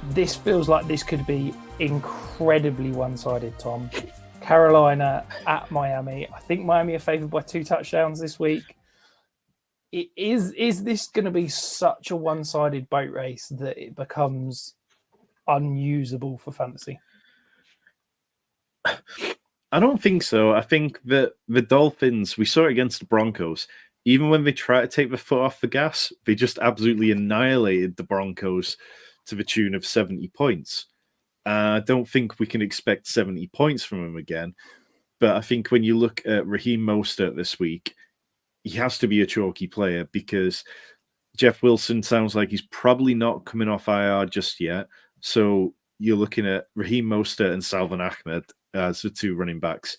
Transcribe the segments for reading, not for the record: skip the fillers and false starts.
This feels like this could be incredibly one-sided, Tom. Carolina at Miami. I think Miami are favored by 2 touchdowns this week. Is this going to be such a one-sided boat race that it becomes unusable for fantasy? I don't think so. I think that the Dolphins, we saw it against the Broncos, even when they try to take the foot off the gas, they just absolutely annihilated the Broncos to the tune of 70 points. I don't think we can expect 70 points from him again. But I think when you look at Raheem Mostert this week, he has to be a chalky player because Jeff Wilson sounds like he's probably not coming off IR just yet. So you're looking at Raheem Mostert and Salvin Ahmed as the 2 running backs.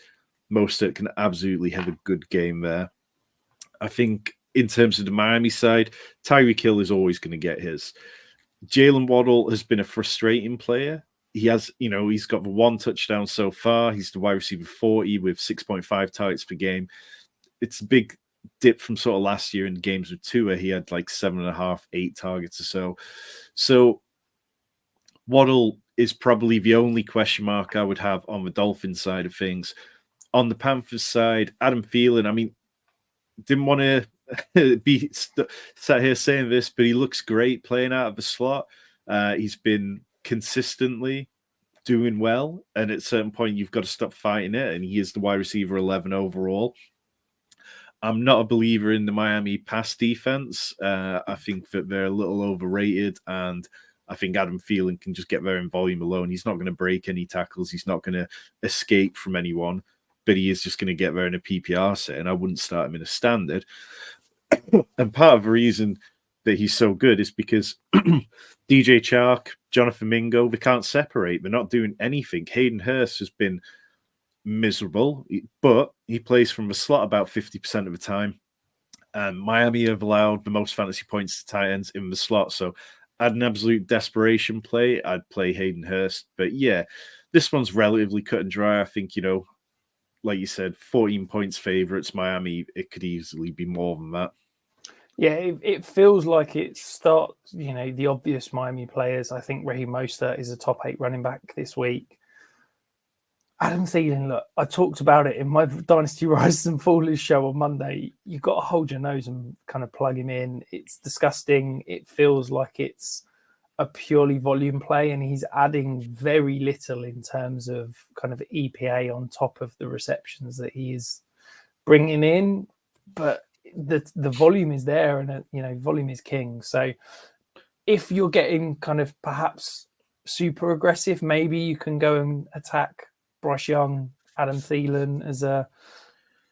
Mostert can absolutely have a good game there. I think in terms of the Miami side, Tyreek Hill is always going to get his. Jalen Waddle has been a frustrating player. He has, he's got the 1 touchdown so far. He's the wide receiver 40 with 6.5 targets per game. It's a big dip from sort of last year in games with Tua. He had like 7.5, 8 targets or so. So Waddle is probably the only question mark I would have on the Dolphins side of things. On the Panthers side, Adam Thielen, didn't want to be sat here saying this, but he looks great playing out of the slot. He's been consistently doing well, and at a certain point, you've got to stop fighting it, and he is the wide receiver 11 overall. I'm not a believer in the Miami pass defense. I think that they're a little overrated, and I think Adam Thielen can just get there in volume alone. He's not going to break any tackles. He's not going to escape from anyone, but he is just going to get there in a PPR set, and I wouldn't start him in a standard. And part of the reason that he's so good is because DJ Chark, Jonathan Mingo, they can't separate. They're not doing anything. Hayden Hurst has been miserable, but he plays from the slot about 50% of the time. And Miami have allowed the most fantasy points to tight ends in the slot. So at an absolute desperation play, I'd play Hayden Hurst. But yeah, this one's relatively cut and dry. I think, like you said, 14 points favorites, Miami, it could easily be more than that. Yeah, it feels like it starts, the obvious Miami players. I think Raheem Mostert is a top 8 running back this week. Adam Thielen, look, I talked about it in my Dynasty Rises and Fallers show on Monday. You've got to hold your nose and kind of plug him in. It's disgusting. It feels like it's a purely volume play, and he's adding very little in terms of kind of EPA on top of the receptions that he is bringing in. But the volume is there, and volume is king. So if you're getting kind of perhaps super aggressive, maybe you can go and attack Bryce Young, Adam Thielen as a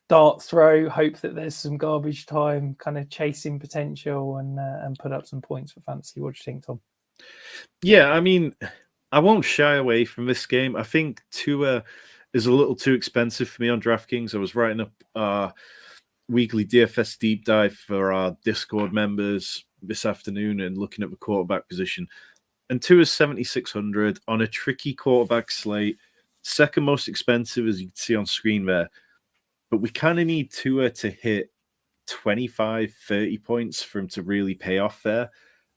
dart throw, hope that there's some garbage time, kind of chasing potential and put up some points for fantasy. What do you think, Tom? Yeah, I won't shy away from this game. I think Tua is a little too expensive for me on DraftKings. I was writing up our weekly DFS deep dive for our Discord members this afternoon and looking at the quarterback position. And Tua's 7,600 on a tricky quarterback slate. Second most expensive, as you can see on screen there. But we kind of need Tua to hit 25, 30 points for him to really pay off there.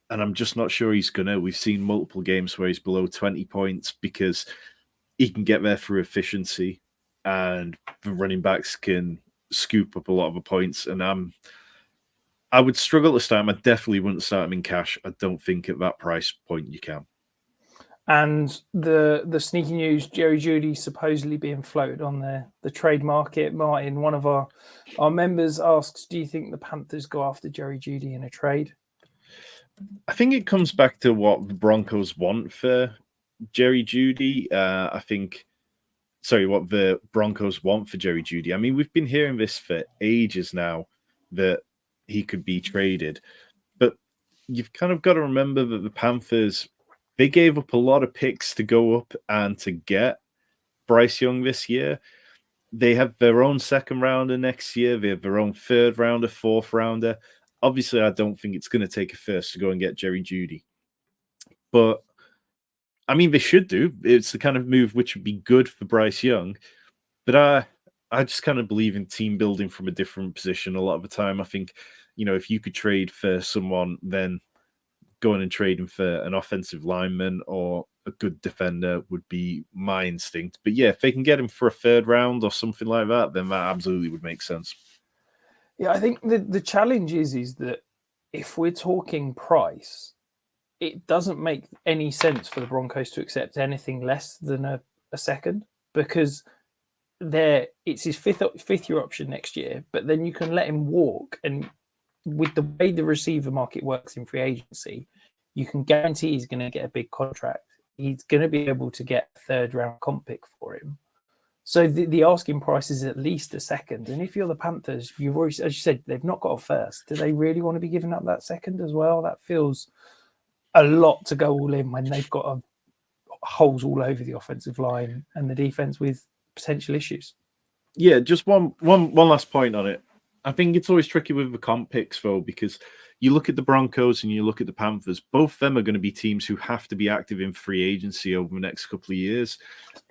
And I'm just not sure he's going to. We've seen multiple games where he's below 20 points because he can get there through efficiency and the running backs can scoop up a lot of the points. And I would struggle to start him. I definitely wouldn't start him in cash. I don't think at that price point you can. And the sneaky news, Jerry Jeudy supposedly being floated on the trade market. Martin, one of our members asks, do you think the Panthers go after Jerry Jeudy in a trade? I think it comes back to what the Broncos want for Jerry Jeudy. What the Broncos want for Jerry Jeudy. We've been hearing this for ages now that he could be traded. But you've kind of got to remember that the Panthers, they gave up a lot of picks to go up and to get Bryce Young this year. They have their own second rounder next year. They have their own third rounder, fourth rounder. Obviously, I don't think it's going to take a first to go and get Jerry Jeudy. But, they should do. It's the kind of move which would be good for Bryce Young. But I just kind of believe in team building from a different position a lot of the time. I think, if you could trade for someone, then going and trading for an offensive lineman or a good defender would be my instinct. But yeah, if they can get him for a third round or something like that, then that absolutely would make sense. Yeah, I think the challenge is that if we're talking price, it doesn't make any sense for the Broncos to accept anything less than a second, because it's his fifth year option next year, but then you can let him walk. And with the way the receiver market works in free agency, you can guarantee he's going to get a big contract. He's going to be able to get a third round comp pick for him. So the asking price is at least a second. And if you're the Panthers, you've already, as you said, they've not got a first. Do they really want to be giving up that second as well? That feels a lot to go all in when they've got holes all over the offensive line and the defense with potential issues. Yeah, just one last point on it. I think it's always tricky with the comp picks, though, because you look at the Broncos and you look at the Panthers. Both of them are going to be teams who have to be active in free agency over the next couple of years.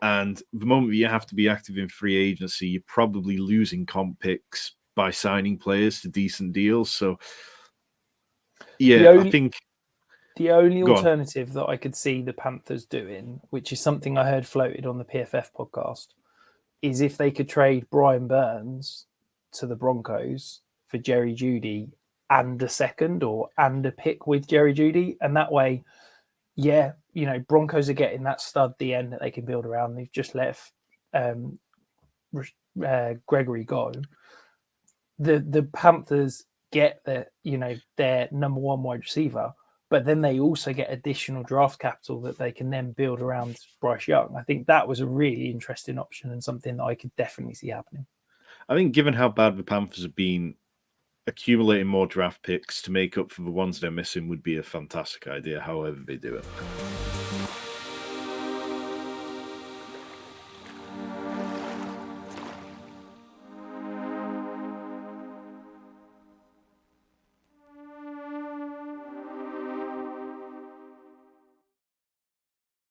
And the moment you have to be active in free agency, you're probably losing comp picks by signing players to decent deals. So, yeah, I think the only alternative that I could see the Panthers doing, which is something I heard floated on the PFF podcast, is if they could trade Brian Burns to the Broncos for Jerry Jeudy and a second and a pick with Jerry Jeudy. And that way, yeah, Broncos are getting that stud the end that they can build around. They've just let Gregory go. The Panthers get their number one wide receiver, but then they also get additional draft capital that they can then build around Bryce Young. I think that was a really interesting option and something that I could definitely see happening. I think given how bad the Panthers have been, accumulating more draft picks to make up for the ones they're missing would be a fantastic idea, however they do it.